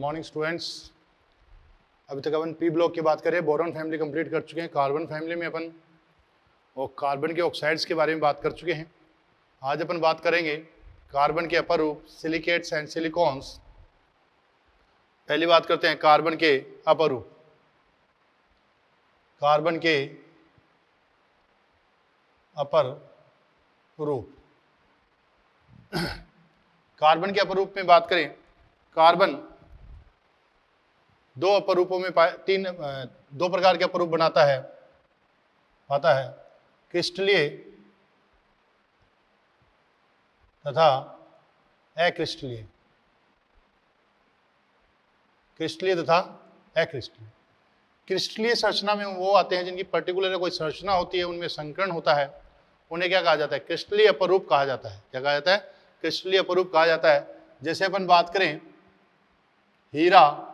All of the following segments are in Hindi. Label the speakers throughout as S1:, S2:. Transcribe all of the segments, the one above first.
S1: Morning students. अभी तक अपन पी ब्लॉक की बात करें, बोरॉन फैमिली कंप्लीट कर चुके हैं। कार्बन फैमिली में अपन और कार्बन के ऑक्साइड्स के बारे में बात कर चुके हैं। आज अपन बात करेंगे कार्बन के अपर रूप सिलिकेट्स एंड सिलिकॉन्स। पहली बात करते हैं कार्बन के अपर रूप। कार्बन के अपर रूप कार्बन के अपर रूप में बात करें, कार्बन दो अपर रूपों में दो प्रकार के अपर रूप बनाता है, क्रिस्टलीय तथा अक्रिस्टलीय। क्रिस्टलीय तथा अक्रिस्टलीय। क्रिस्टलीय संरचना में वो आते हैं जिनकी पर्टिकुलर कोई संरचना होती है, उनमें संकरण होता है, उन्हें क्या कहा जाता है? क्रिस्टलीय अपर रूप कहा जाता है। क्या कहा जाता है? क्रिस्टलीय अपर रूप कहा जाता है। जैसे अपन बात करें हीरा,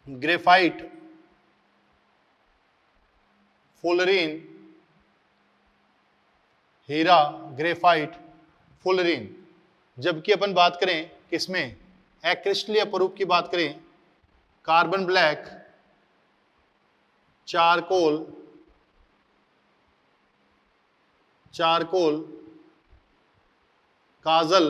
S1: ग्रेफाइट, फुलरीन, हीरा, ग्रेफाइट, फुलरीन। जबकि अपन बात करें किसमें? अक्रिस्टलीय अपर रूप की बात करें, कार्बन ब्लैक, चारकोल, काजल,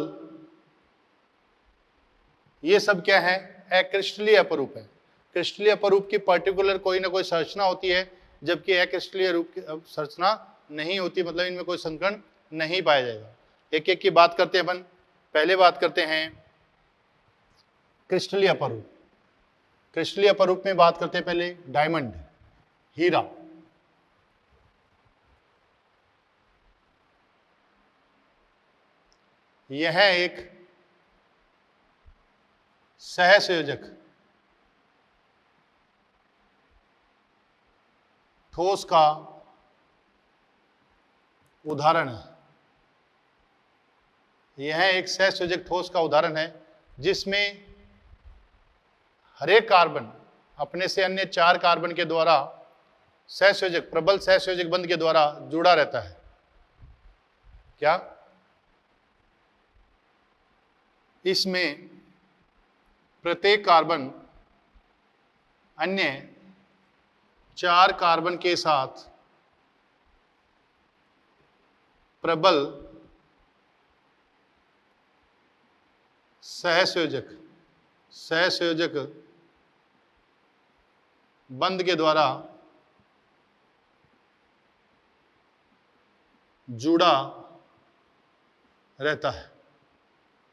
S1: ये सब क्या है? अक्रिस्टलीय अपर रूप है। क्रिस्टलीय अपर रूप की पर्टिकुलर कोई ना कोई संरचना होती है, जबकि अक्रिस्टलीय रूप की संरचना नहीं होती, मतलब इनमें कोई संकरण नहीं पाया जाएगा। एक एक की बात करते हैं अपन। पहले बात करते हैं क्रिस्टलीय अपर रूप। क्रिस्टलीय अपर रूप में बात करते हैं पहले डायमंड, हीरा। यह एक सहसंयोजक ठोस का उदाहरण है। यह एक सहसंयोजक ठोस का उदाहरण है जिसमें हर एक कार्बन अपने से अन्य चार कार्बन के द्वारा सहसंयोजक, प्रबल सहसंयोजक बंध के द्वारा जुड़ा रहता है। क्या? इसमें प्रत्येक कार्बन अन्य चार कार्बन के साथ प्रबल सहसंयोजक बंध के द्वारा जुड़ा रहता है।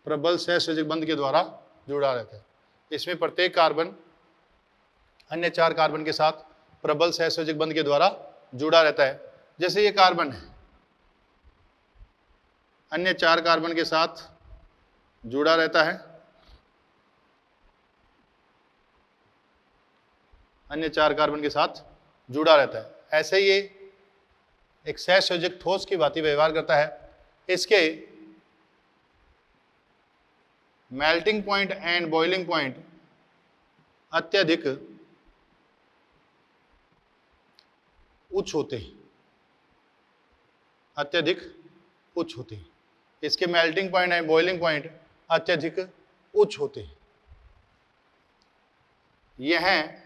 S1: प्रबल सहसंयोजक बंध के द्वारा जुड़ा रहता है। इसमें प्रत्येक कार्बन अन्य चार कार्बन के साथ प्रबल सहसंयोजक बंध के द्वारा जुड़ा रहता है। जैसे ये कार्बन है, अन्य चार कार्बन के साथ जुड़ा रहता है, अन्य चार कार्बन के साथ जुड़ा रहता है। ऐसे ये एक सहसंयोजक ठोस की भांति व्यवहार करता है। इसके melting point and boiling point अत्यधिक उच्च होते हैं, इसके melting point and boiling point अत्यधिक उच्च होते हैं। यह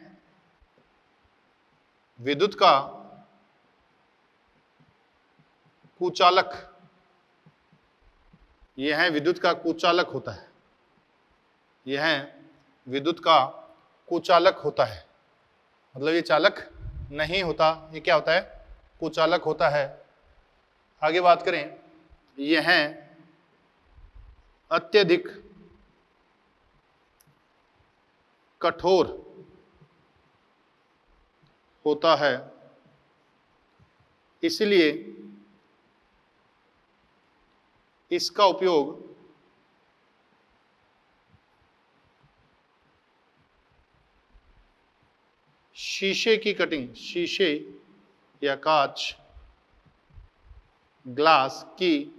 S1: विद्युत का कुचालक होता है। यह विद्युत का कुचालक होता है, मतलब ये चालक नहीं होता, ये क्या होता है? कुचालक होता है। आगे बात करें, यह अत्यधिक कठोर होता है, इसलिए इसका उपयोग शीशे या कांच, ग्लास की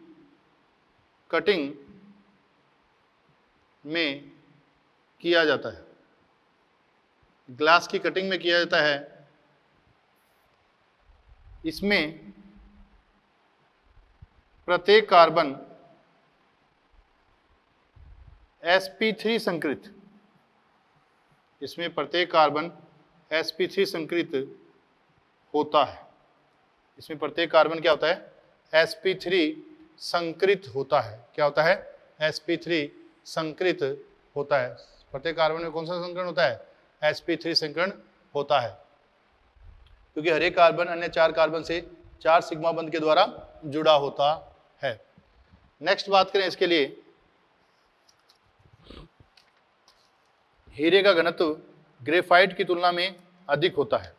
S1: कटिंग में किया जाता है। ग्लास की कटिंग में किया जाता है। इसमें प्रत्येक कार्बन sp3 संकृत, इसमें प्रत्येक कार्बन sp3 संकृत होता है। इसमें प्रत्येक कार्बन क्या होता है, sp3 संकृत होता है। क्या होता है, sp3 संकृत होता है। प्रत्येक कार्बन में कौन सा संकरण होता है, sp3 संकरण होता है, क्योंकि हर एक कार्बन अन्य 4 कार्बन से 4 सिग्मा बंध के द्वारा जुड़ा होता है। नेक्स्ट बात करें इसके लिए, हीरे का घनत्व ग्रेफाइट की तुलना में अधिक होता है।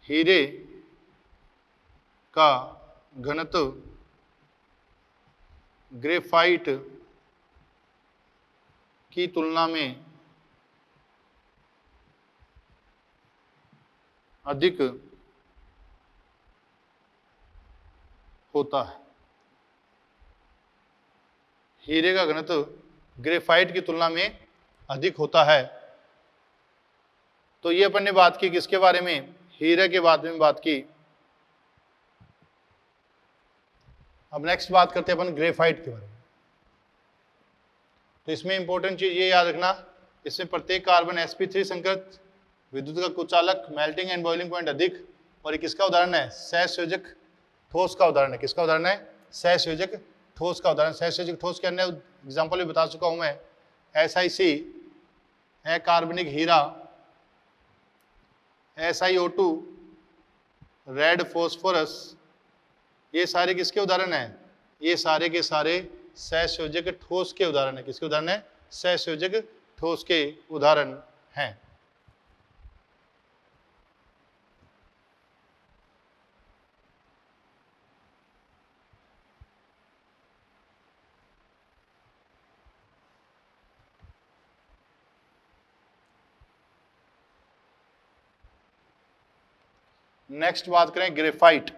S1: हीरे का घनत्व ग्रेफाइट की तुलना में अधिक होता है। हीरे का घनत्व ग्रेफाइट की तुलना में अधिक होता है। तो ये अपन ने बात की किसके बारे में, हीरे के बारे में बात की। अब नेक्स्ट बात करते हैं अपन ग्रेफाइट के बारे में। तो इसमें इंपॉर्टेंट चीज ये याद रखना, इसमें प्रत्येक कार्बन sp3 संकृत, विद्युत का कुचालक, मेल्टिंग एंड बॉइलिंग पॉइंट अधिक, और ये किसका उदाहरण है, सहसंयोजक ठोस का उदाहरण है। किसका उदाहरण है, सहसंयोजक ठोस का उदाहरण। सहसंयोजक ठोस के अन्य एग्जाम्पल भी बता चुका हूं मैं, SiC अकार्बनिक हीरा, SiO2 रेड फॉस्फोरस, ये सारे किसके उदाहरण हैं, ये सारे के सारे सहसंयोजक ठोस के उदाहरण है। किसके उदाहरण है, सहसंयोजक ठोस के उदाहरण हैं। नेक्स्ट बात करें ग्रेफाइट।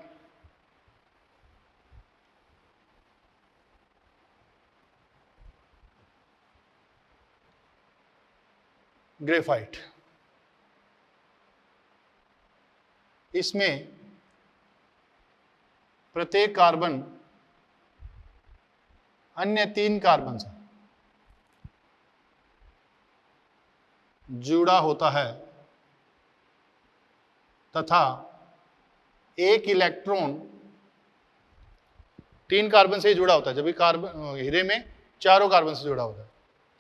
S1: ग्रेफाइट, इसमें प्रत्येक कार्बन अन्य 3 कार्बन से जुड़ा होता है तथा एक इलेक्ट्रॉन 3 कार्बन से जुड़ा होता है, जबकि कार्बन हीरे में चारों कार्बन से जुड़ा होता है,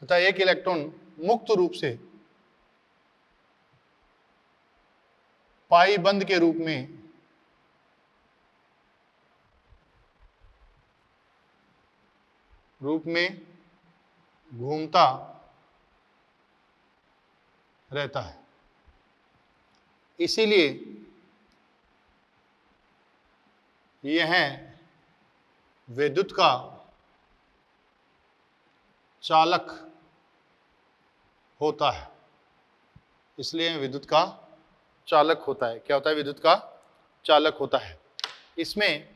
S1: तथा एक इलेक्ट्रॉन मुक्त रूप से पाई बंध के रूप में घूमता रहता है। इसीलिए यह विद्युत का चालक होता है। इसलिए विद्युत का चालक होता है। क्या होता है, विद्युत का चालक होता है। इसमें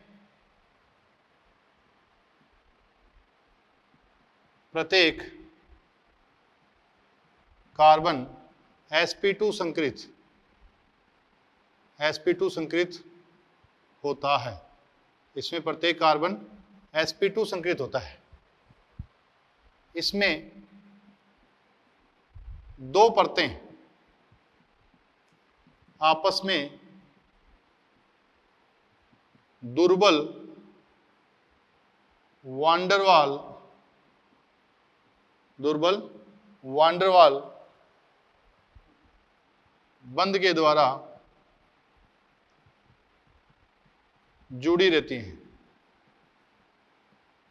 S1: प्रत्येक कार्बन sp2 संकृत होता है। इसमें प्रत्येक कार्बन sp2 संकृत होता है। इसमें 2 परतें आपस में दुर्बल वांडरवाल बंध के द्वारा जुड़ी रहती हैं।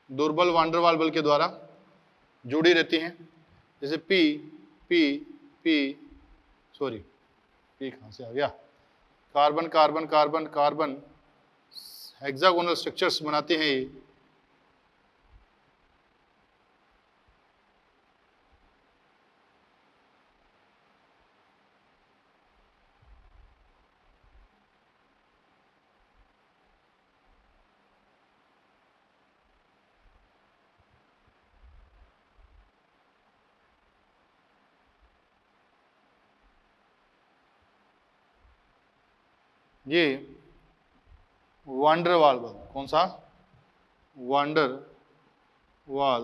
S1: दुर्बल वांडरवाल बल के द्वारा जुड़ी रहती हैं। जैसे पी कहां से आ गया, carbon carbon carbon carbon hexagonal structures बनाते हैं ये वांडरवाल बल। कौन सा, वांडर वाल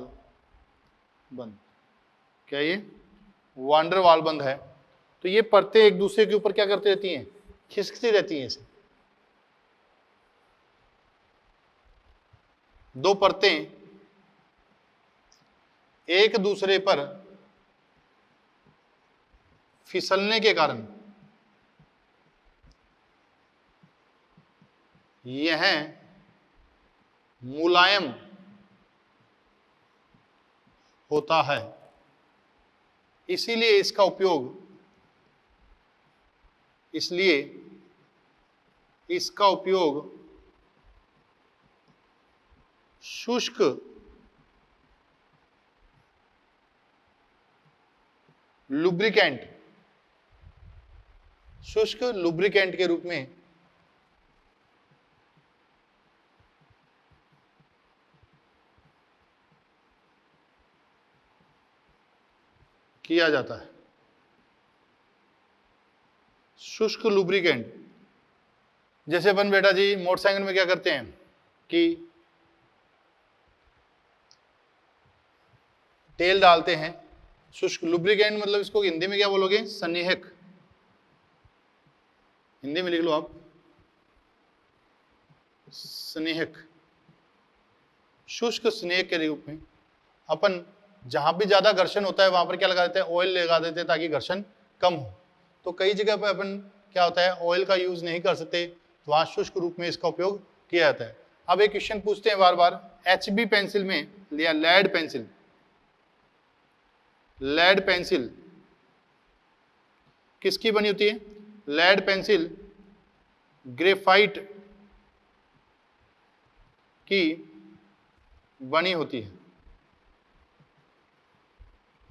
S1: बंद। क्या ये वांडर वाल बंद है? तो ये परतें एक दूसरे के ऊपर क्या करती रहती हैं? खिसकती रहती हैं। इसे दो परतें एक दूसरे पर फिसलने के कारण यह मुलायम होता है, इसलिए इसका उपयोग शुष्क लुब्रिकेंट के रूप में किया जाता है। शुष्क लुब्रिकेंट, जैसे अपन बेटा जी मोटरसाइकिल में क्या करते हैं कि तेल डालते हैं। शुष्क लुब्रिकेंट मतलब इसको हिंदी में क्या बोलोगे? स्नेहक। हिंदी में लिख लो आप, स्नेहक। शुष्क स्नेहक के रूप में अपन जहां भी ज्यादा घर्षण होता है वहां पर क्या लगा देते हैं? ऑयल लगा देते हैं ताकि घर्षण कम हो। तो कई जगह पर अपन क्या होता है, ऑयल का यूज नहीं कर सकते, तो वहां शुष्क रूप में इसका उपयोग किया जाता है। अब एक क्वेश्चन पूछते हैं बार बार, HB पेंसिल में या लेड पेंसिल किसकी बनी होती है? लेड पेंसिल ग्रेफाइट की बनी होती है।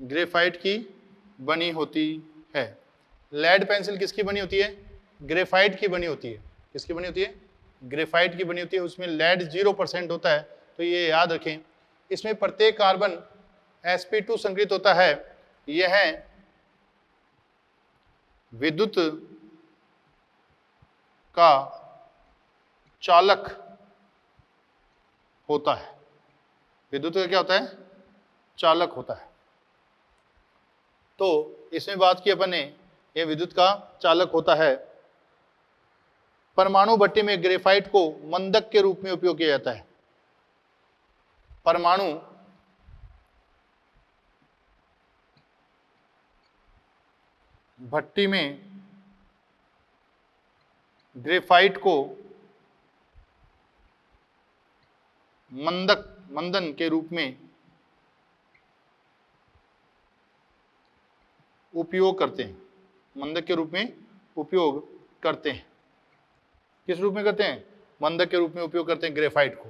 S1: ग्रेफाइट की बनी होती है। लेड पेंसिल किसकी बनी होती है? ग्रेफाइट की बनी होती है। किसकी बनी होती है? ग्रेफाइट की बनी होती है। उसमें लेड 0% होता है, तो ये याद रखें। इसमें प्रत्येक कार्बन sp2 संकृत होता है। यह विद्युत का चालक होता है। विद्युत का क्या होता है? चालक होता है। तो इसमें बात की अपन ने, यह विद्युत का चालक होता है। परमाणु भट्टी में ग्रेफाइट को मंदक के रूप में उपयोग किया जाता है। परमाणु भट्टी में ग्रेफाइट को मंदन के रूप में उपयोग करते हैं। मंदक के रूप में उपयोग करते हैं। किस रूप में करते हैं? मंदक के रूप में उपयोग करते हैं ग्रेफाइट को।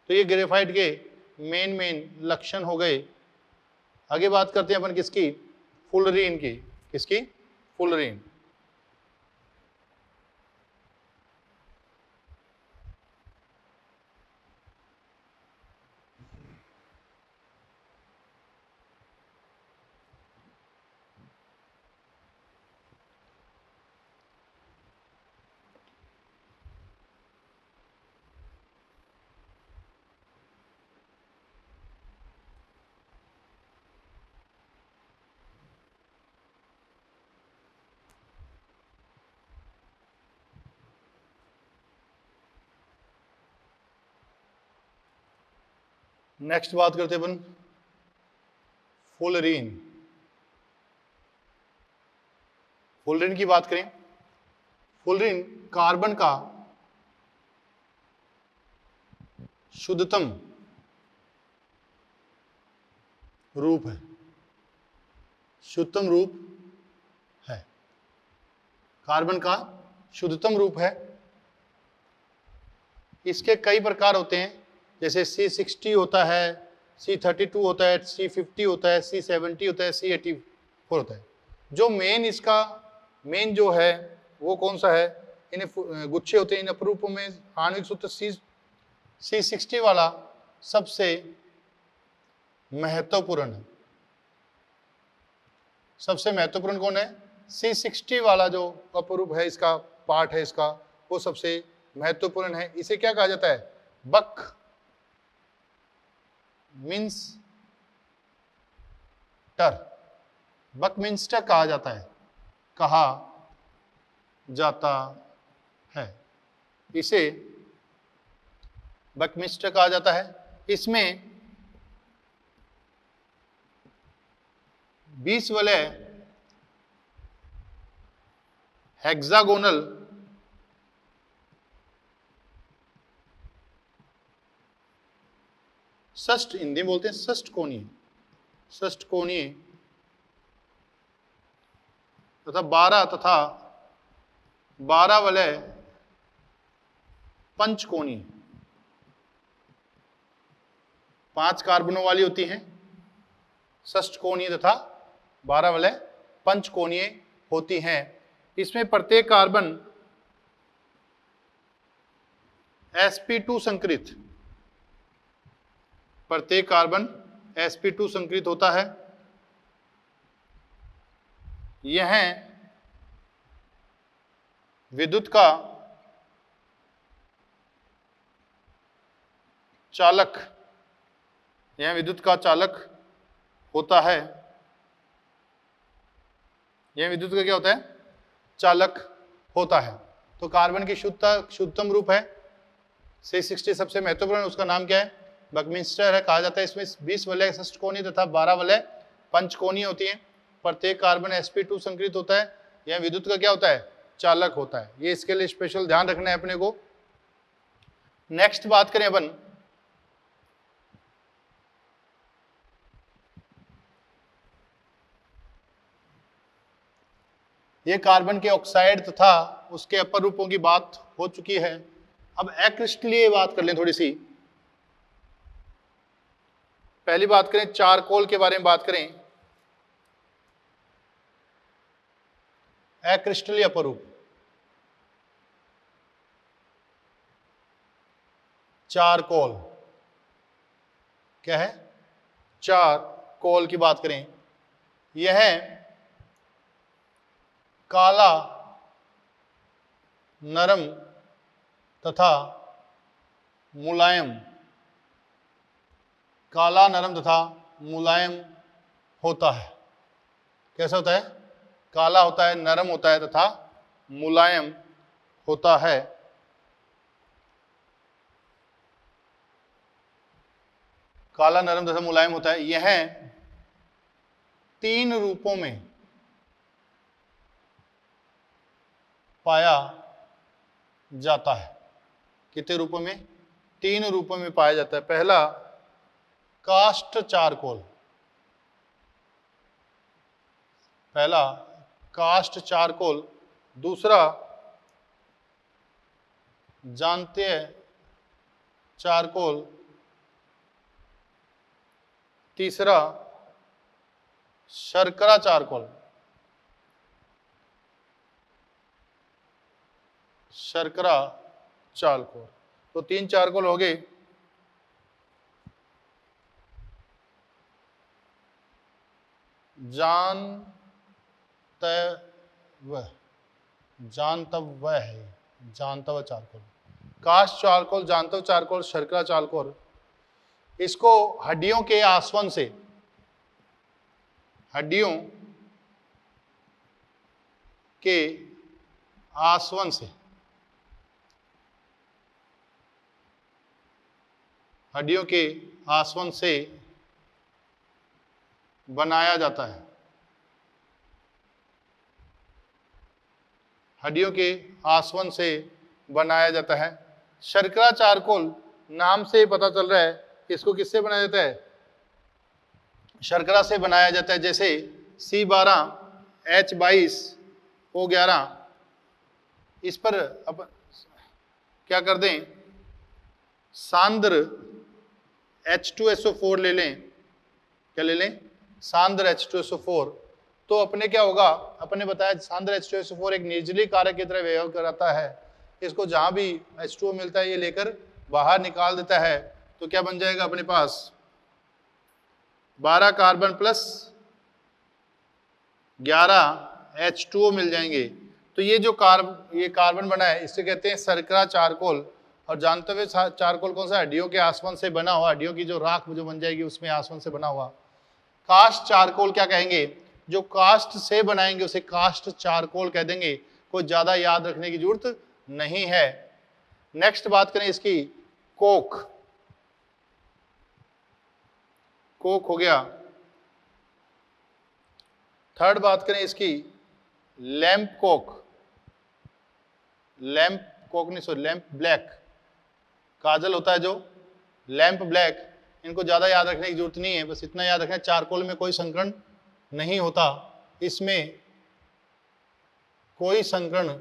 S1: तो ये ग्रेफाइट के मेन लक्षण हो गए। आगे बात करते हैं अपन किसकी? फुलरीन की। किसकी? फुलरीन। नेक्स्ट बात करते हैं अपन फुलरीन। फुलरीन की बात करें, फुलरीन कार्बन का शुद्धतम रूप है। शुद्धतम रूप है, कार्बन का शुद्धतम रूप है। इसके कई प्रकार होते हैं, जैसे C60 होता है, C32 होता है, C50 होता है, C70 होता है, C84 होता है। जो मेन जो है वो कौन सा है? इन्हें गुच्छे होते हैं। इन अपरूपों में आणविक सूत्र C60 वाला सबसे महत्वपूर्ण है। सबसे महत्वपूर्ण कौन है? C60 वाला जो अपरूप है, इसका पार्ट है इसका, वो सबसे महत्वपूर्ण है। इसे क्या कहा जाता है? बक बकमिंस्टर कहा जाता है, कहा जाता है, इसे बकमिंस्टर कहा जाता है। इसमें 20 वलय हेक्सागोनल षष्ठ, हिंदी में बोलते हैं षष्ठकोणीय तथा 12 वलय पंचकोणीय, 5 कार्बनों वाली होती हैं, षष्ठकोणीय तथा 12 वलय पंचकोणीय होती हैं। इसमें प्रत्येक कार्बन sp2 संकरित, प्रत्येक कार्बन sp2 संकरित होता है। यह विद्युत का चालक, यह विद्युत का चालक होता है। यह विद्युत का क्या होता है? चालक होता है। तो कार्बन की शुद्धतम रूप है 660, सबसे महत्वपूर्ण उसका नाम क्या है? बकमिंस्टर है, कहा जाता है। इसमें 20 वलय षष्ठकोणीय तथा 12 वलय पंचकोणीय होती है। प्रत्येक कार्बन sp2 संकरित होता है। यह विद्युत का क्या होता है? चालक होता है। ये इसके लिए स्पेशल ध्यान रखना है अपने को। नेक्स्ट बात करें अपन ये कार्बन के ऑक्साइड तथा उसके अपर रूपों की बात हो चुकी है। अब अक्रिस्टलीय बात कर लें थोड़ी सी। पहली बात करें चारकोल के बारे में बात करें। अक्रिस्टलीय अपरूप, चारकोल क्या है? चारकोल की बात करें, यह काला, नरम तथा मुलायम, काला, नरम तथा मुलायम होता है। कैसा होता है? काला होता है, नरम होता है तथा मुलायम होता है। काला, नरम तथा मुलायम होता है। यह 3 रूपों में पाया जाता है। कितने रूपों में? 3 रूपों में पाया जाता है। पहला कास्ट चारकोल, पहला कास्ट चारकोल, दूसरा जांत्य चारकोल, तीसरा शर्करा चारकोल। शर्करा चारकोल, तो 3 चारकोल हो गए। जानतव चारकोल, कास्ट चारकोल, जानतव चारकोल, शर्करा चारकोल। इसको हड्डियों के आसवन से, हड्डियों के आसवन से, हड्डियों के आसवन से बनाया जाता है। हड्डियों के आसवन से बनाया जाता है। शर्करा चारकोल नाम से ही पता चल रहा है इसको किससे बनाया जाता है? शर्करा से बनाया जाता है। जैसे C12H22O11, इस पर अपन क्या कर दें? सांद्र H2SO4 ले लें। क्या ले लें? सांद्र H2SO4। तो अपने क्या होगा? अपने बताया सांद्र H2SO4 एक निर्जलीय कारक की तरह व्यवहार कराता है। इसको जहां भी H2O मिलता है ये लेकर बाहर निकाल देता है। तो क्या बन जाएगा अपने पास? 12 कार्बन प्लस 11 H2O मिल जाएंगे। तो ये जो ये कार्बन बना है इससे कहते हैं शर्करा चारकोल। और जानते हुए चारकोल कौन सा, हड्डियों के आसवन से बना हुआ, हड्डियों की जो राख जो बन जाएगी उसमें आसवन से बना हुआ। कास्ट चारकोल क्या कहेंगे, जो कास्ट से बनाएंगे उसे कास्ट चारकोल कह देंगे, कोई ज्यादा याद रखने की जरूरत नहीं है। नेक्स्ट बात करें इसकी, कोक, कोक हो गया। थर्ड बात करें इसकी, लैंप कोक, लैंप कोक नहीं सॉरी लैंप ब्लैक, काजल होता है जो, लैंप ब्लैक, इनको ज्यादा याद रखने की जरूरत नहीं है, बस इतना याद रखें चारकोल में कोई संकरण नहीं होता, इसमें कोई संकरण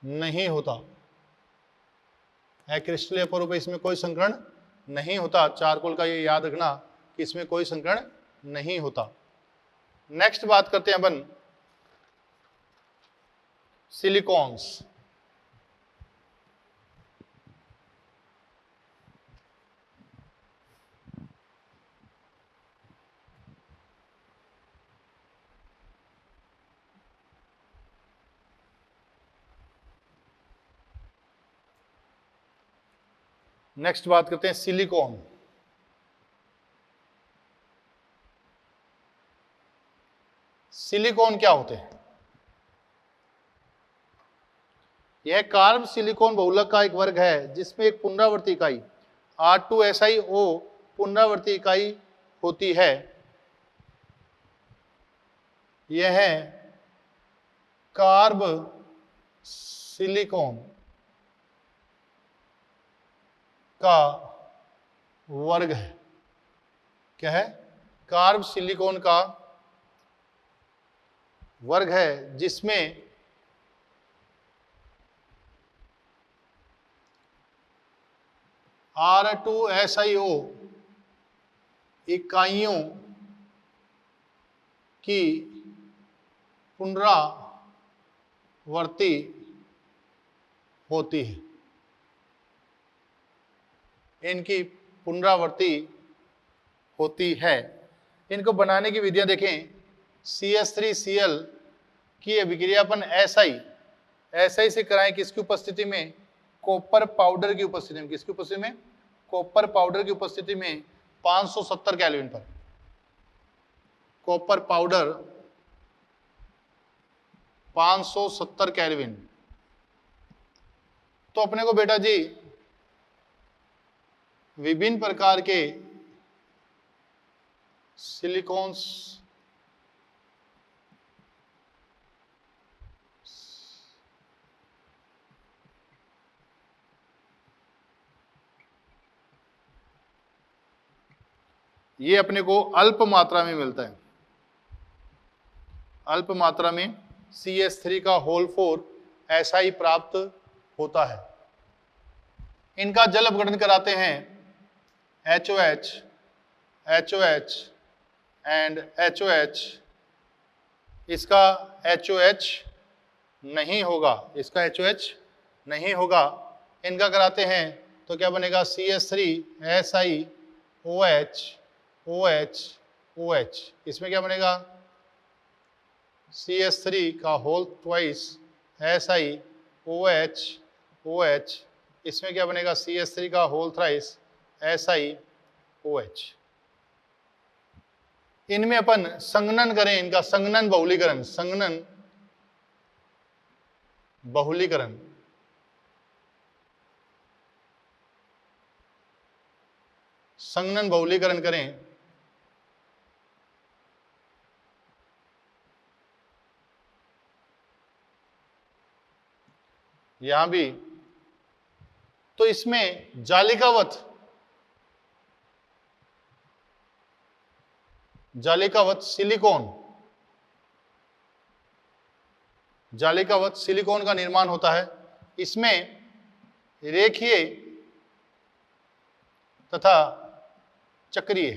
S1: नहीं होता, क्रिस्टल अपरूप, इसमें कोई संकरण नहीं होता। चारकोल का ये याद रखना कि इसमें कोई संकरण नहीं होता। नेक्स्ट बात करते हैं अपन सिलिकॉन्स। नेक्स्ट बात करते हैं सिलिकॉन। सिलिकॉन क्या होते हैं, यह कार्ब सिलिकॉन बहुलक का एक वर्ग है जिसमें एक पुनरावर्ती इकाई R2SiO पुनरावर्ती इकाई होती है। यह है कार्ब सिलिकॉन का वर्ग है। क्या है, कार्ब सिलिकॉन का वर्ग है जिसमें R2SiO इकाइयों की पुनरावर्ती होती है, इनकी पुनरावर्ती होती है। इनको बनाने की विधियां देखें, CH3Cl की अभिक्रिया अपन SI से कराएं, किसकी उपस्थिति में, कॉपर पाउडर की उपस्थिति में, किसकी उपस्थिति में, कॉपर पाउडर की उपस्थिति में 570 केल्विन पर, कॉपर पाउडर 570 केल्विन। तो अपने को बेटा जी विभिन्न प्रकार के सिलिकॉन्स ये अपने को अल्प मात्रा में मिलता है, अल्प मात्रा में CH3 का होल 4 SI प्राप्त होता है। इनका जल अपघटन कराते हैं HOH, HOH एंड HOH, इसका HOH नहीं होगा, इसका HOH नहीं होगा। इनका कराते हैं तो क्या बनेगा, CH3SiOH OH OH, इसमें क्या बनेगा, CH3 का होल ट्वाइस SiOH OH, इसमें क्या बनेगा, CH3 का होल थ्राइस SiOH। इनमें अपन संघनन करें, इनका संघनन बहुलीकरण, संघनन बहुलीकरण, संघनन बहुलीकरण करें यहां भी, तो इसमें जालिकावत सिलिकॉन, जालिकावत सिलिकॉन का निर्माण होता है। इसमें रेखीय तथा चक्रीय,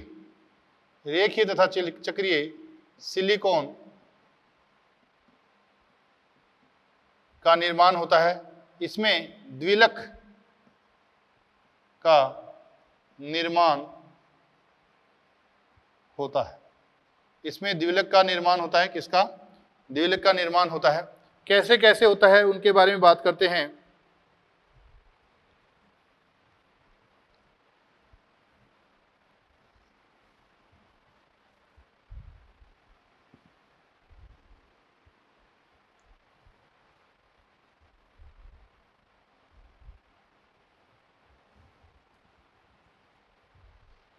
S1: रेखीय तथा चक्रीय सिलिकॉन का निर्माण होता है। इसमें द्विलक का निर्माण होता है, इसमें द्विलक का निर्माण होता है, किसका, द्विलक का निर्माण होता है। कैसे कैसे होता है उनके बारे में बात करते हैं।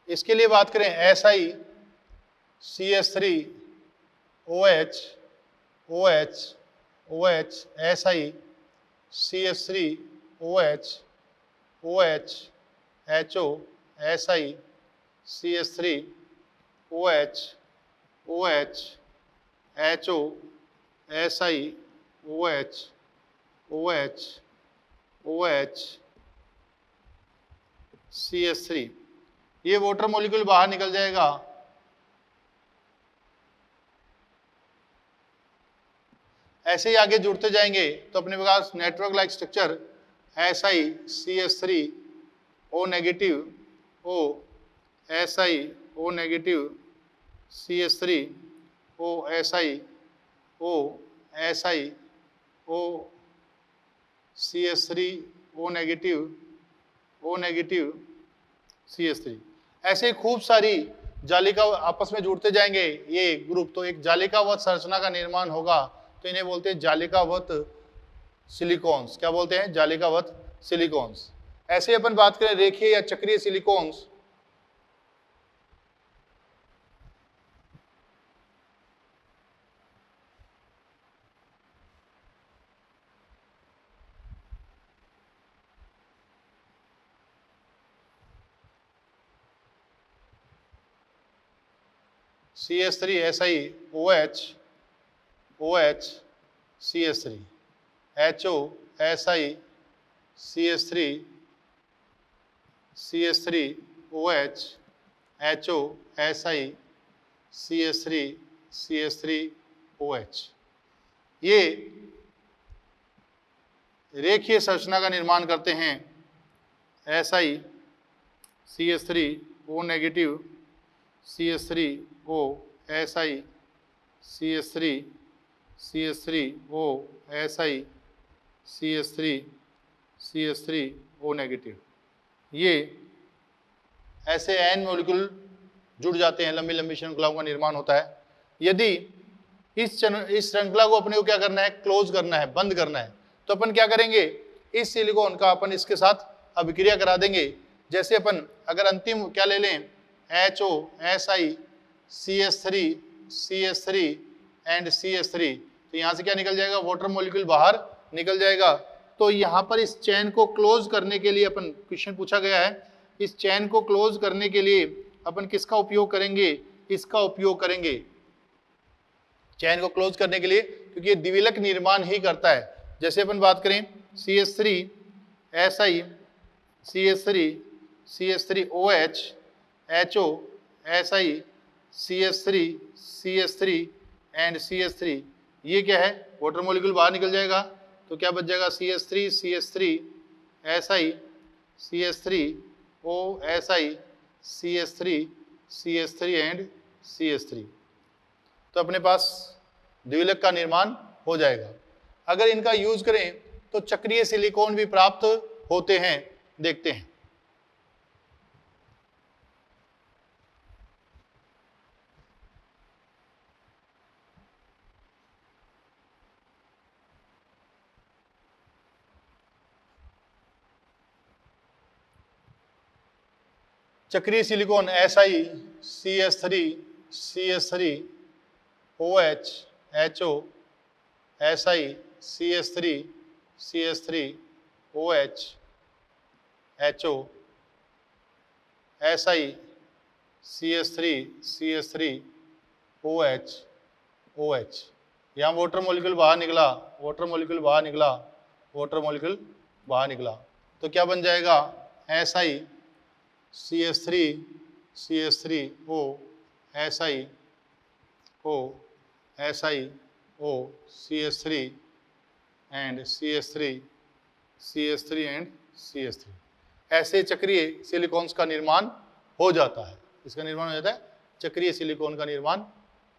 S1: इसके लिए बात करें SiCH3OH OH OH SiCH3OH OH HO SiCH3OH OH HO SiOH OH OH CH3, ये वाटर मॉलिक्यूल बाहर निकल जाएगा। ऐसे ही आगे जुड़ते जाएंगे तो अपने पास network like structure SiCH3O negative O SiO negative CH3O SiO SiO CH3O negative O negative CH3, ऐसे खूब सारी जालिका आपस में जुड़ते जाएंगे ये ग्रुप, तो एक जालिकावत संरचना का निर्माण होगा। तो इन्हें बोलते हैं जालिकावत सिलिकॉन्स। क्या बोलते हैं? जालिकावत सिलिकॉन्स। ऐसे अपन बात करें रेखीय या चक्रीय silicones, CH3 SiOH OH CH3 HO Si CH3 CH3 OH HO Si CH3 CH3 OH, ये रेखीय संरचना का निर्माण करते हैं। Si CH3O negative CH3O Si CH3 CH3O Si CH3 CH3O negative, ये ऐसे एन मॉलिक्यूल जुड़ जाते हैं, लंबी लंबी श्रृंखलाओं का निर्माण होता है। यदि इस श्रृंखला को अपने को क्या करना है? क्लोज करना है, बंद करना है। तो अपन क्या करेंगे? इस सिलिकॉन का अपन इसके साथ अभिक्रिया करा देंगे। जैसे अपन अगर अंतिम क्या ले लें, HO Si CH3 CH3 and CH3, तो यहाँ से क्या निकल जाएगा? वाटर मॉलिक्यूल बाहर निकल जाएगा। तो यहाँ पर इस चेन को क्लोज करने के लिए अपन, क्वेश्चन पूछा गया है, इस चेन को क्लोज करने के लिए अपन किसका उपयोग करेंगे? इसका उपयोग करेंगे चेन को क्लोज करने के लिए, क्योंकि ये द्विविलक निर्माण ही करता है। जैसे अपन बात करें CH3 Si CH3 CH3OH HO Si CH3 CH3 and CH3, ये क्या है? वाटर मॉलिक्यूल बाहर निकल जाएगा। तो क्या बच जाएगा? CH3 CH3 Si CH3O Si CH3 CH3 and CH3, तो अपने पास द्विविलक का निर्माण हो जाएगा। अगर इनका यूज करें तो चक्रीय सिलिकॉन भी प्राप्त होते हैं। देखते हैं। चक्रीय silicon Si CH3 CH3 OH HO Si CH3 CH3 OH HO Si CH3 CH3 OH OH, यहाँ वाटर मॉलिक्यूल बाहर निकला, वाटर मॉलिक्यूल बाहर निकला, वाटर मॉलिक्यूल बाहर निकला, तो क्या बन जाएगा? Si CH3 CH3O SiO SiO CH3 and CH3 and CH3, ऐसे चक्रीय सिलिकॉन्स का निर्माण हो जाता है। इसका निर्माण हो जाता है, चक्रीय सिलिकॉन का निर्माण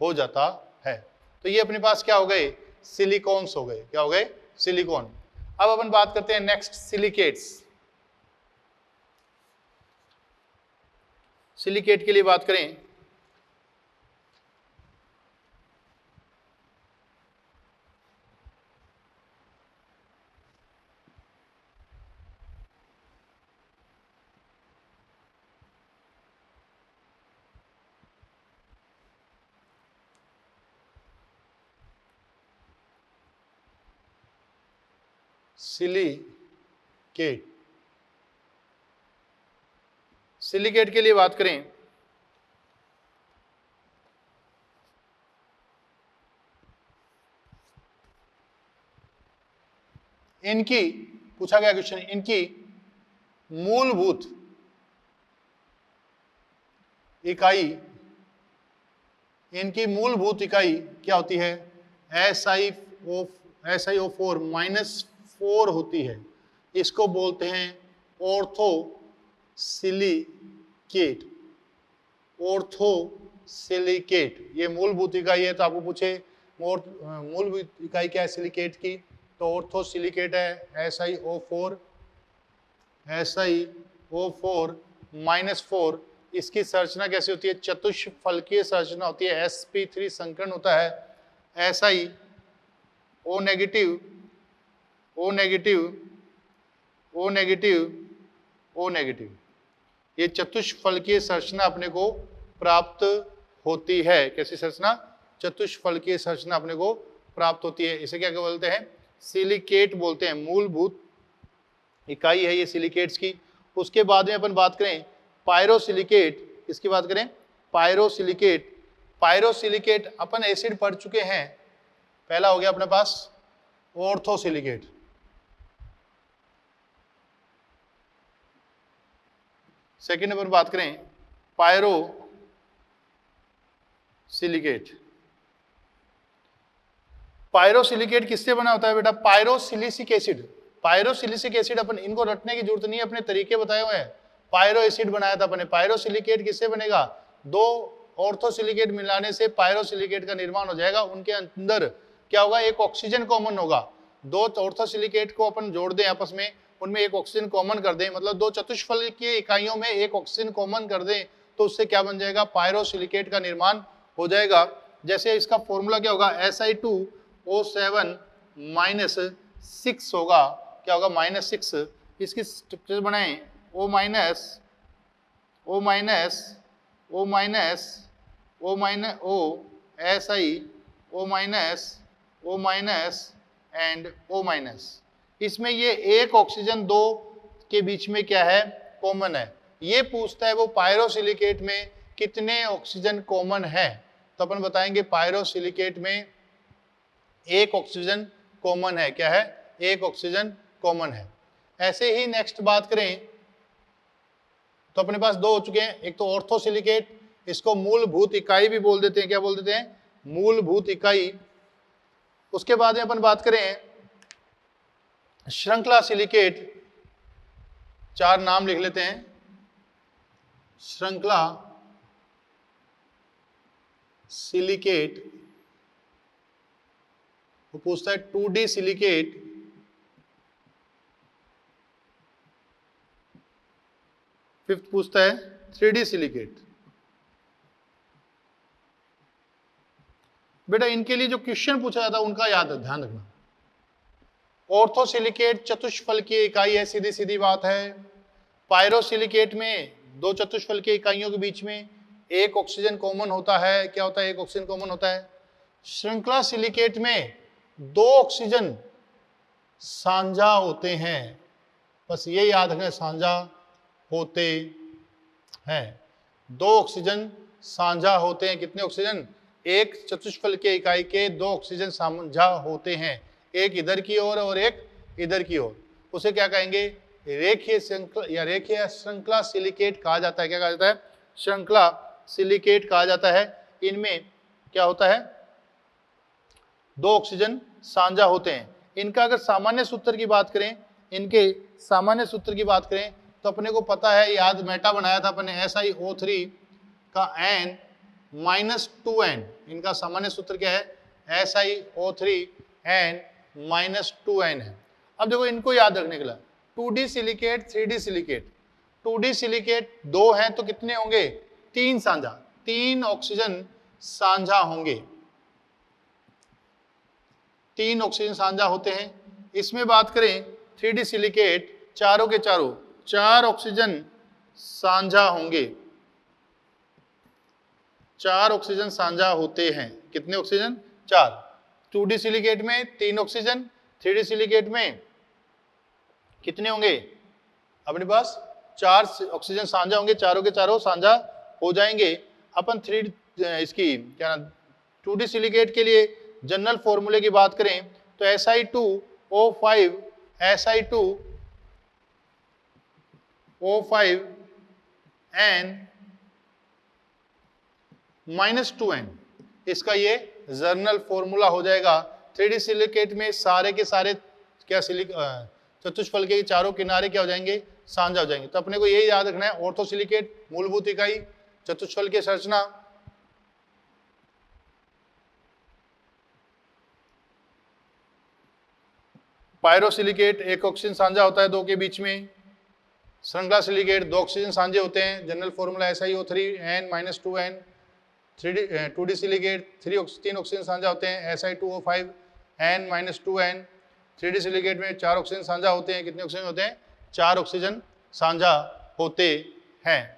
S1: हो जाता है। तो ये अपने पास क्या हो गए? सिलिकॉन्स हो गए। क्या हो गए? सिलिकॉन। अब अपन बात करते हैं नेक्स्ट, सिलिकेट्स। सिलिकेट के लिए बात करें, सिलिकेट, सिलिकेट के लिए बात करें, इनकी पूछा गया क्वेश्चन, इनकी मूलभूत इकाई, इनकी मूलभूत इकाई क्या होती है? SiO4 -4 होती है। इसको बोलते हैं ऑर्थो सिलिकेट। ऑर्थो सिलिकेट ये मूलभूत इकाई है। तो आपको पूछे मूलभूत इकाई क्या है सिलिकेट की, तो ऑर्थो सिलिकेट है SiO4 -4। इसकी संरचना कैसी होती है? चतुष्फलकीय संरचना होती है। sp3 संकरण होता है। Si O negative O negative O negative O negative, ये चतुष्फलकीय संरचना अपने को प्राप्त होती है। कैसी संरचना? चतुष्फलकीय संरचना अपने को प्राप्त होती है। इसे क्या बोलते हैं? सिलिकेट बोलते हैं। मूलभूत इकाई है ये सिलिकेट्स की। उसके बाद में अपन बात करें पायरोसिलिकेट, इसकी बात करें पायरोसिलिकेट। पायरोसिलिकेट अपन एसिड पढ़ चुके हैं। पहला हो गया अपने पास ऑर्थोसिलिकेट, सेकेंड नंबर बात करें पायरोसिलिकेट। पायरोसिलिकेट किससे बना होता है बेटा? पायरोसिलिसिक एसिड। पायरोसिलिसिक एसिड अपन इनको रटने की जरूरत नहीं है, अपने तरीके बताए हुए हैं। पायरो एसिड बनाया था अपने। पायरोसिलिकेट किससे बनेगा? दो ऑर्थोसिलिकेट मिलाने से पायरोसिलिकेट का निर्माण हो जाएगा। उनके अंदर क्या होगा? एक ऑक्सीजन कॉमन होगा। दो ऑर्थोसिलिकेट को अपन जोड़ दें आपस में, उनमें एक ऑक्सीजन कॉमन कर दें, मतलब दो चतुष्फलकीय इकाइयों में एक ऑक्सीजन कॉमन कर दें, तो उससे क्या बन जाएगा? पायरोसिलिकेट का निर्माण हो जाएगा। जैसे इसका फॉर्मूला क्या होगा? Si2O7 -6 होगा। क्या होगा? -6। इसकी स्ट्रक्चर बनाएं O- Si एंड O-। इसमें ये एक ऑक्सीजन दो के बीच में क्या है? कॉमन है। ये पूछता है वो पायरोसिलिकेट में कितने ऑक्सीजन कॉमन है, तो अपन बताएंगे पायरोसिलिकेट में एक ऑक्सीजन कॉमन है। क्या है? एक ऑक्सीजन कॉमन है। ऐसे ही नेक्स्ट बात करें तो अपने पास दो हो चुके हैं। एक तो ऑर्थोसिलिकेट, इसको मूलभूत इकाई भी बोल देते हैं। क्या बोल देते हैं? मूलभूत इकाई। उसके बाद में अपन बात करें श्रृंखला सिलिकेट। चार नाम लिख लेते हैं। श्रृंखला सिलिकेट, वो पूछता है 2D सिलिकेट, फिफ्थ पूछता है 3D सिलिकेट। बेटा इनके लिए जो क्वेश्चन पूछा जाता है उनका याद है, ध्यान रखना। ऑर्थोसिलिकेट चतुष्फलकीय इकाई है, सीधी सीधी बात है। पायरोसिलिकेट में दो चतुष्फलकीय इकाइयों के बीच में एक ऑक्सीजन कॉमन होता है। क्या होता है? एक ऑक्सीजन कॉमन होता है। श्रृंखला सिलिकेट में दो ऑक्सीजन साझा होते हैं। बस ये याद रखना, साझा होते हैं। दो ऑक्सीजन साझा होते हैं। कितने ऑक्सीजन? एक चतुष्फलकीय इकाई के दो ऑक्सीजन साझा होते हैं, एक इधर की ओर और एक इधर की ओर। उसे क्या कहेंगे? रेखीय श्रृंखला या रेखीय श्रृंखला सिलिकेट कहा जाता है। क्या कहा जाता है? श्रृंखला सिलिकेट कहा जाता है। इनमें क्या होता है? दो ऑक्सीजन साझा होते हैं। इनका अगर सामान्य सूत्र की बात करें, इनके सामान्य सूत्र की बात करें तो अपने को पता है, याद मेटा बनाया था अपने SiO3 का N -2N। इनका सामान्य सूत्र क्या है? SiO3 N-2N है। अब देखो इनको याद रखने के लिए 2D silicate 3D silicate, 2D silicate 2 हैं तो कितने होंगे 3 साझा, 3 ऑक्सीजन साझा होंगे, 3 ऑक्सीजन साझा होते हैं। इसमें बात करें 3D सिलिकेट चारों के चारों 4 ऑक्सीजन साझा होंगे, 4 ऑक्सीजन साझा होते हैं। कितने ऑक्सीजन 4। 2D सिलिकेट में 3 ऑक्सीजन, 3D सिलिकेट में कितने होंगे अपने पास 4 ऑक्सीजन साझा होंगे, चारों के चारों साझा हो जाएंगे। अपन 3 इसकी क्या नाम 2D सिलिकेट के लिए जनरल फॉर्मूले की बात करें तो Si2O5 N-2N, इसका ये जनरल फॉर्मूला हो जाएगा। 3D सिलिकेट में सारे के सारे क्या चतुष्फल के चारों किनारे क्या हो जाएंगे साझा हो जाएंगे। तो अपने को यही याद रखना है, ऑर्थो सिलिकेट मूलभूत इकाई चतुष्फल की संरचना, पायरोसिलिकेट 1 ऑक्सीजन साझा होता है 2 के बीच में, श्रृंखला सिलिकेट 2 ऑक्सीजन साझे होते हैं, general formula SiO3 N-2N। 2D silicate 3 oxygen साझा होते हैं Si2O5 N-2N। 3D सिलिकेट में 4 ऑक्सीजन साझा होते हैं, कितने ऑक्सीजन होते हैं 4 ऑक्सीजन साझा होते हैं।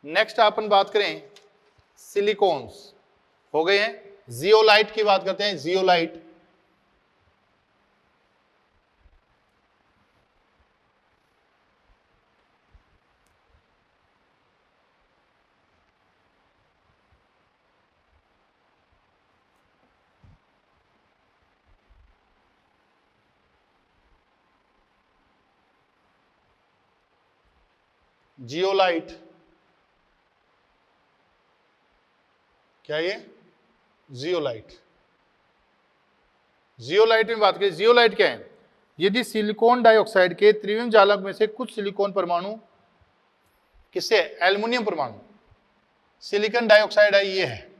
S1: नेक्स्ट अपन बात करें सिलिकॉन्स हो गए हैं। जियोलाइट की बात करते हैं, जियोलाइट जियोलाइट क्या ये जियोलाइट, जियोलाइट में बात करें जियोलाइट क्या है, यदि सिलिकॉन डाइऑक्साइड के त्रिविम जालक में से कुछ सिलिकॉन परमाणु किससे एल्युमिनियम परमाणु सिलिकॉन डाइऑक्साइड है ये है,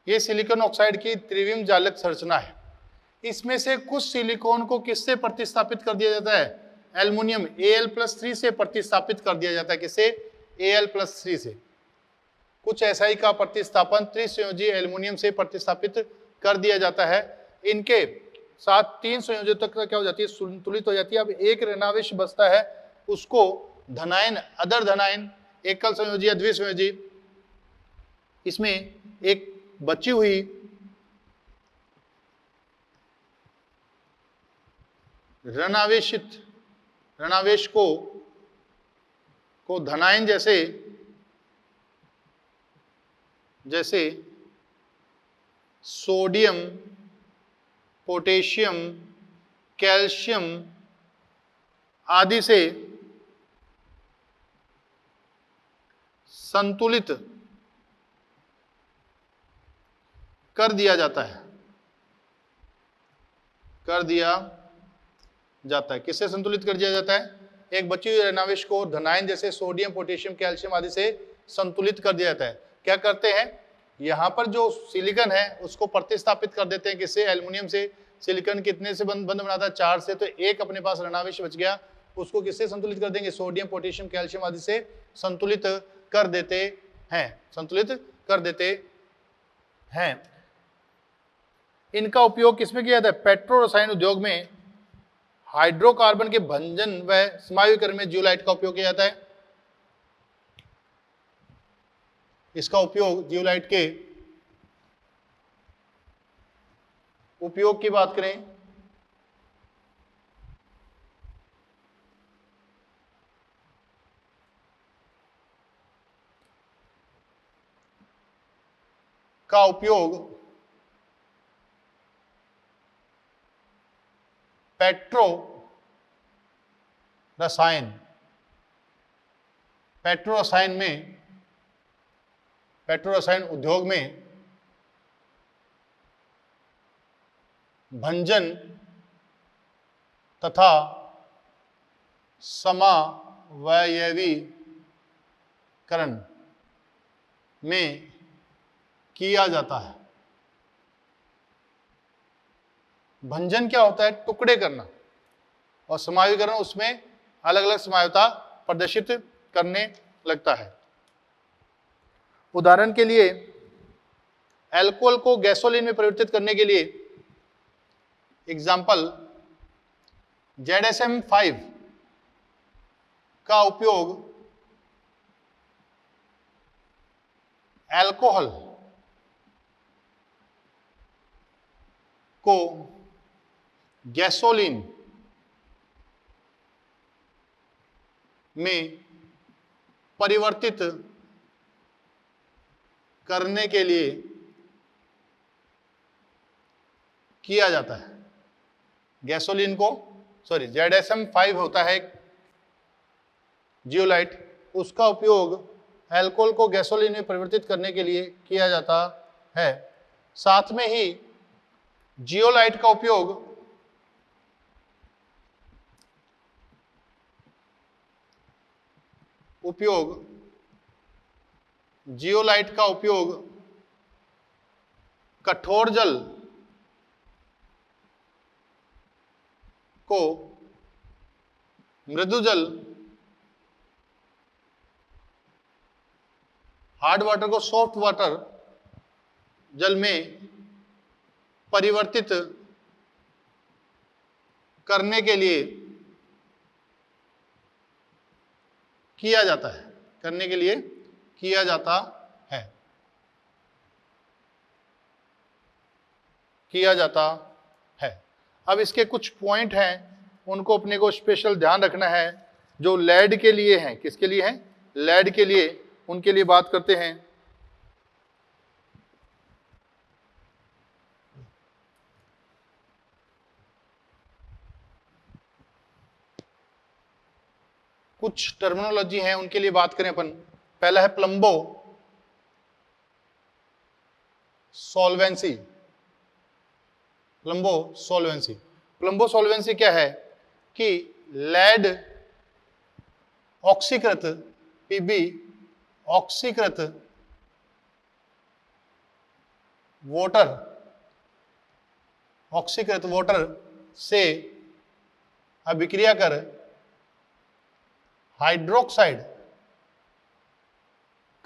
S1: ये सिलिकॉन ऑक्साइड की त्रिविम जालक संरचना है। इसमें से कुछ सिलिकॉन को किससे प्रतिस्थापित कर दिया जाता है एल्युमिनियम Al+3 से प्रतिस्थापित कर दिया जाता है, किससे Al+3 से। कुछ SI का प्रतिस्थापन त्रिसंयोजी एल्युमिनियम से प्रतिस्थापित कर दिया जाता है। इनके साथ 3 संयोजों तक क्या हो जाती है संतुलित हो जाती है। अब एक ऋणावेश बचता है उसको धनायन अदर धनायन एकल संयोजी या द्विसंयोजी, इसमें एक बची हुई ऋणावेश को धनायन जैसे सोडियम, पोटेशियम, कैल्शियम आदि से संतुलित कर दिया जाता है, किससे संतुलित कर दिया जाता है एक बची हुई ऋणावेश को धनायन जैसे सोडियम, पोटेशियम, कैल्शियम आदि से संतुलित कर दिया जाता है। क्या करते हैं यहां पर जो सिलिकॉन है उसको प्रतिस्थापित कर देते हैं किससे एल्युमिनियम से। सिलिकॉन कितने से बंध बनाता है 4 से, तो एक अपने पास ऋणावेश बच गया, उसको किससे संतुलित कर देंगे सोडियम, पोटेशियम, कैल्शियम आदि से संतुलित कर देते हैं, इनका उपयोग किसमें किया जाता है पेट्रो रसायन उद्योग में हाइड्रोकार्बन के भंजन व समायुकरण में जियोलाइट का उपयोग किया जाता है। इसका उपयोग जियोलाइट के उपयोग की बात करें का उपयोग पेट्रो रसायन पेट्रो रसायन उद्योग में भंजन तथा समावयवीकरण में किया जाता है। भंजन क्या होता है? टुकड़े करना, और समावीकरण उसमें अलग अलग समावयवता प्रदर्शित करने लगता है। उदाहरण के लिए अल्कोहल को गैसोलीन में परिवर्तित करने के लिए एग्जाम्पल ZSM-5 का उपयोग अल्कोहल को गैसोलीन में परिवर्तित करने के लिए किया जाता है। गैसोलीन को ZSM-5 होता है जियोलाइट, उसका उपयोग अल्कोहल को गैसोलीन में परिवर्तित करने के लिए किया जाता है। साथ में ही जियोलाइट का उपयोग कठोर जल को मृदु जल, हार्ड वाटर को सॉफ्ट वाटर जल में परिवर्तित करने के लिए किया जाता है, अब इसके कुछ पॉइंट हैं, उनको अपने को स्पेशल ध्यान रखना है, जो लेड के लिए हैं। किसके लिए हैं? लेड के लिए, उनके लिए बात करते हैं। कुछ टर्मिनोलॉजी है, उनके लिए बात करें अपन। पहला है प्लम्बो सॉल्वेंसी। प्लम्बो सॉल्वेंसी क्या है कि लेड ऑक्सीकृत Pb ऑक्सीकृत वाटर से अभिक्रिया कर हाइड्रोक्साइड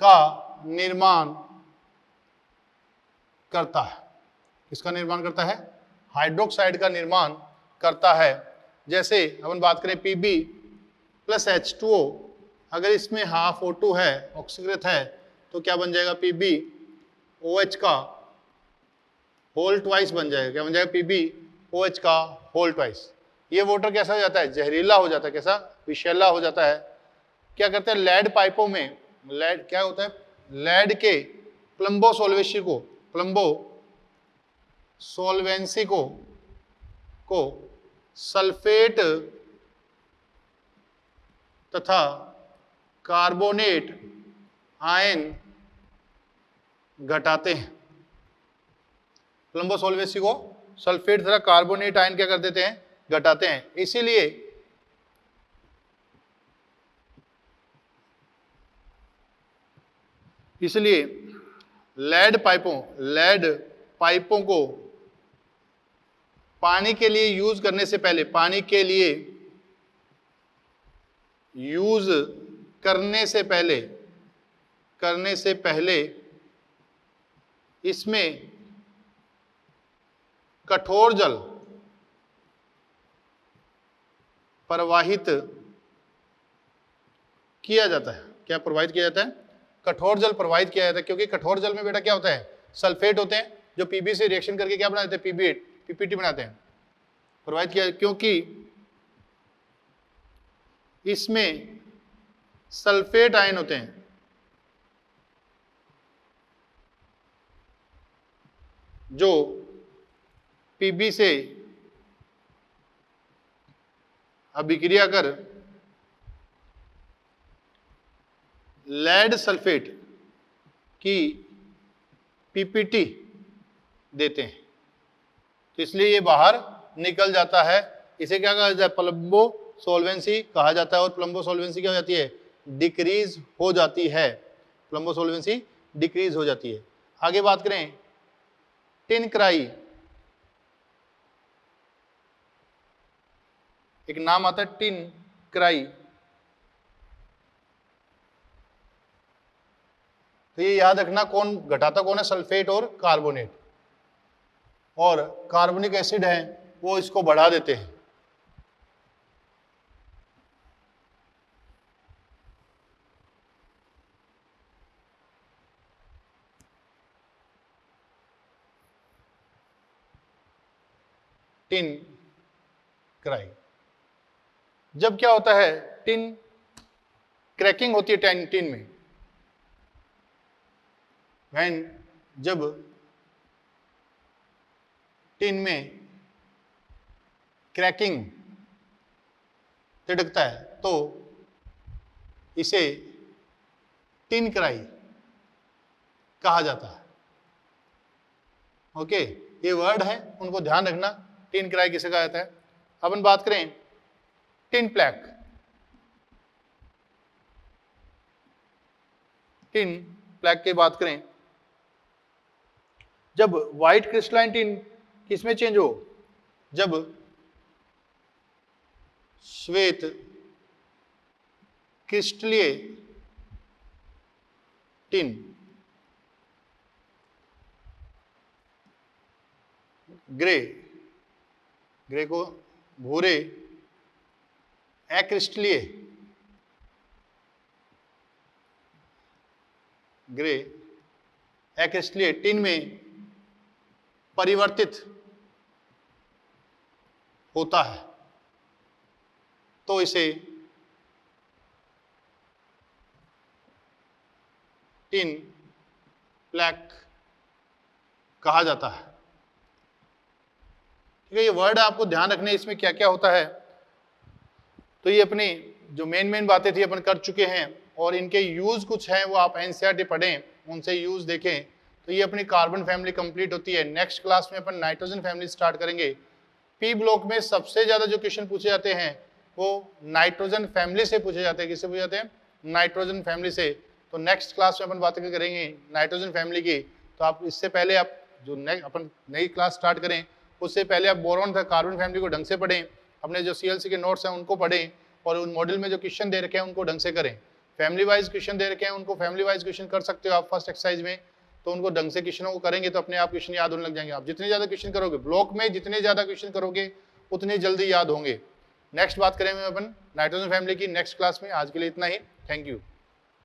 S1: का निर्माण करता है। किसका निर्माण करता है? हाइड्रोक्साइड का निर्माण करता है। जैसे अपन बात करें Pb प्लस H2O, अगर इसमें हाफ O2 है, ऑक्सीकृत है, तो क्या बन जाएगा? PbOH का होल ट्वाइस बन जाएगा। क्या बन जाएगा? PbOH का होल ट्वाइस। ये वाटर कैसा हो जाता है? जहरीला हो जाता है। कैसा? विषैला हो जाता है। क्या करते हैं? लेड पाइपों में लेड क्या होता है? लेड के प्लम्बो सॉल्वेंसी को सल्फेट तथा कार्बोनेट आयन घटाते हैं। प्लम्बो सॉल्वेंसी को सल्फेट तथा कार्बोनेट आयन क्या कर देते हैं? घटाते हैं। इसलिए लेड पाइपों को पानी के लिए यूज करने से पहले इसमें कठोर जल प्रवाहित किया जाता है। क्या प्रवाहित किया जाता है? कठोर जल प्रवाहित किया जाता है, क्योंकि कठोर जल में बेटा क्या होता है? सल्फेट होते हैं, जो Pb से रिएक्शन करके क्या बना देते हैं? PPT बनाते हैं। प्रवाहित किया, क्योंकि इसमें सल्फेट आयन होते हैं जो Pb से अभिक्रिया कर लेड सल्फेट की पीपीटी देते हैं, तो इसलिए ये बाहर निकल जाता है। इसे क्या कहा जाता है? प्लम्बो सॉल्वेंसी कहा जाता है। और प्लम्बो सॉल्वेंसी क्या हो जाती है? डिक्रीज हो जाती है। प्लम्बो सॉल्वेंसी डिक्रीज हो जाती है। आगे बात करें टिन क्राई, एक नाम आता है टिन क्राई। तो ये याद रखना, कौन घटाता कौन है? सल्फेट और कार्बोनेट। और कार्बोनिक एसिड है वो इसको बढ़ा देते हैं। Tin cry. जब क्या होता है? टिन क्रैकिंग होती है टिन में। जब टिन में क्रैकिंग तिड़कता है तो इसे टिन क्राई कहा जाता है। ओके, ये वर्ड है, उनको ध्यान रखना। टिन क्राई किसे कहा जाता है? अपन बात करें टिन प्लैक। टिन प्लैक की बात करें, जब व्हाइट क्रिस्टलाइन टिन किसमें चेंज हो? जब श्वेत क्रिस्टलीय टिन ग्रे को भूरे अक्रिस्टलीय टिन में परिवर्तित होता है तो इसे टिन प्लैक कहा जाता है। ठीक है, ये वर्ड आपको ध्यान रखने, इसमें क्या क्या होता है। तो ये अपनी जो मेन बातें थी अपन कर चुके हैं, और इनके यूज कुछ हैं वो आप एनसीईआरटी पढ़ें, उनसे यूज देखें। तो ये अपनी कार्बन फैमिली कंप्लीट होती है। नेक्स्ट क्लास में अपन नाइट्रोजन फैमिली स्टार्ट करेंगे। पी ब्लॉक में सबसे ज्यादा जो क्वेश्चन पूछे जाते हैं वो नाइट्रोजन फैमिली से पूछे जाते हैं। किससे पूछे जाते हैं? नाइट्रोजन फैमिली से। तो नेक्स्ट क्लास में अपन बातें करेंगे नाइट्रोजन फैमिली की। तो आप इससे पहले आप जो अपन नई क्लास स्टार्ट करें उससे पहले आप बोरॉन का कार्बन फैमिली को ढंग से पढ़ें, अपने जो सीएलसी के नोट्स हैं उनको पढ़ें, और उन मॉडल में जो क्वेश्चन दे रखे हैं उनको ढंग से करें। फैमिली वाइज क्वेश्चन दे रखे हैं, उनको फैमिली वाइज क्वेश्चन कर सकते हो आप फर्स्ट एक्सरसाइज में। तो उनको ढंग से क्वेश्चनों को करेंगे तो अपने आप क्वेश्चन याद होने लग जाएंगे। आप जितने ज्यादा क्वेश्चन करोगे ब्लॉक में, जितने ज्यादा क्वेश्चन करोगे उतने जल्दी याद होंगे। नेक्स्ट बात करेंगे अपन नाइट्रोजन फैमिली की नेक्स्ट क्लास में। आज के लिए इतना ही। Thank you.